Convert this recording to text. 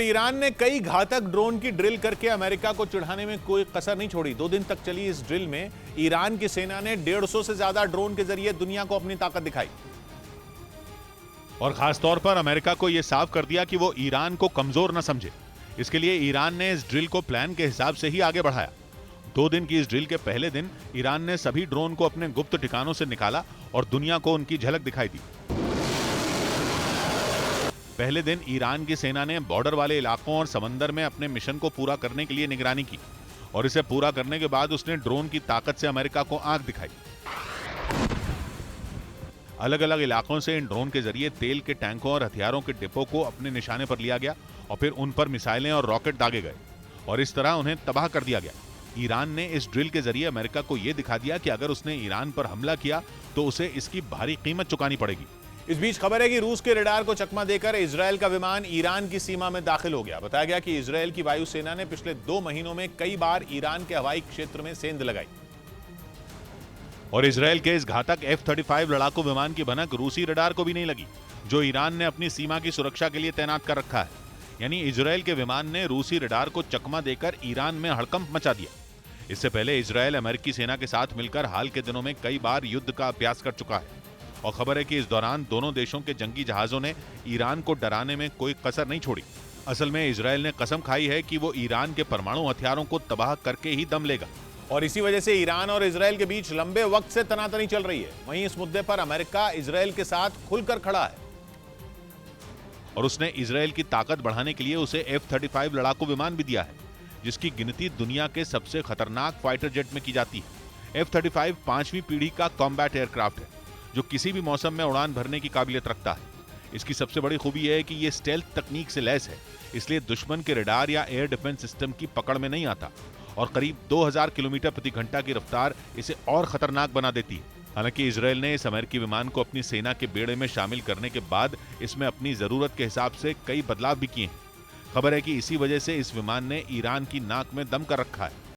Iran ने कई घातक ड्रोन की ड्रिल करके अमेरिका को चिढ़ाने में कोई कसर नहीं छोड़ी। 2 दिन तक चली इस ड्रिल में ईरान की सेना ने 150 से ज्यादा ड्रोन के जरिए दुनिया को अपनी ताकत दिखाई और खासतौर पर अमेरिका को यह साफ कर दिया कि वो ईरान को कमजोर न समझे। इसके लिए ईरान ने इस ड्रिल को प्लान के हिसाब से ही आगे बढ़ाया। 2 दिन की इस ड्रिल के पहले दिन ईरान ने सभी ड्रोन को अपने गुप्त ठिकानों से निकाला और दुनिया को उनकी झलक दिखाई दी। पहले दिन ईरान की सेना ने बॉर्डर वाले इलाकों और समंदर में अपने मिशन को पूरा करने के लिए निगरानी की और इसे पूरा करने के बाद उसने ड्रोन की ताकत से अमेरिका को आंख दिखाई। अलग अलग इलाकों से इन ड्रोन के जरिए तेल के टैंकों और हथियारों के डिपो को अपने निशाने पर लिया गया और फिर उन पर मिसाइलें और रॉकेट दागे गए और इस तरह उन्हें तबाह कर दिया गया। ईरान ने इस ड्रिल के जरिए अमेरिका को यह दिखा दिया कि अगर उसने ईरान पर हमला किया तो उसे इसकी भारी कीमत चुकानी पड़ेगी। इस बीच खबर है कि रूस के रडार को चकमा देकर इजरायल का विमान ईरान की सीमा में दाखिल हो गया। बताया गया कि इजरायल की वायुसेना ने पिछले 2 महीनों में कई बार ईरान के हवाई क्षेत्र में सेंध लगाई और इजरायल के इस घातक F-35 लड़ाकू विमान की भनक रूसी रडार को भी नहीं लगी, जो ईरान ने अपनी सीमा की सुरक्षा के लिए तैनात कर रखा है। यानी इजरायल के विमान ने रूसी रडार को चकमा देकर ईरान में हड़कंप मचा दिया। इससे पहले इजरायल अमेरिकी सेना के साथ मिलकर हाल के दिनों में कई बार युद्ध का अभ्यास कर चुका है और खबर है कि इस दौरान दोनों देशों के जंगी जहाजों ने ईरान को डराने में कोई कसर नहीं छोड़ी। असल में इजरायल ने कसम खाई है कि वो ईरान के परमाणु हथियारों को तबाह करके ही दम लेगा और इसी वजह से ईरान और इजरायल के बीच लंबे वक्त से तनातनी चल रही है। वहीं इस मुद्दे पर अमेरिका इजरायल के साथ खुलकर खड़ा है और उसने इजरायल की ताकत बढ़ाने के लिए उसे F-35 लड़ाकू विमान भी दिया है, जिसकी गिनती दुनिया के सबसे खतरनाक फाइटर जेट में की जाती है। F-35 5वीं पीढ़ी का कॉम्बैट एयरक्राफ्ट है जो किसी भी मौसम में उड़ान भरने की काबिलियत रखता है। इसकी सबसे बड़ी खूबी यह है कि यह स्टेल्थ तकनीक से लैस है, इसलिए दुश्मन के रडार या एयर डिफेंस सिस्टम की पकड़ में नहीं आता और करीब 2000 किलोमीटर प्रति घंटा की रफ्तार इसे और खतरनाक बना देती है। हालांकि इजरायल ने इस अमेरिकी विमान को अपनी सेना के बेड़े में शामिल करने के बाद इसमें अपनी जरूरत के हिसाब से कई बदलाव भी किए हैं। खबर है कि इसी वजह से इस विमान ने ईरान की नाक में दम कर रखा है।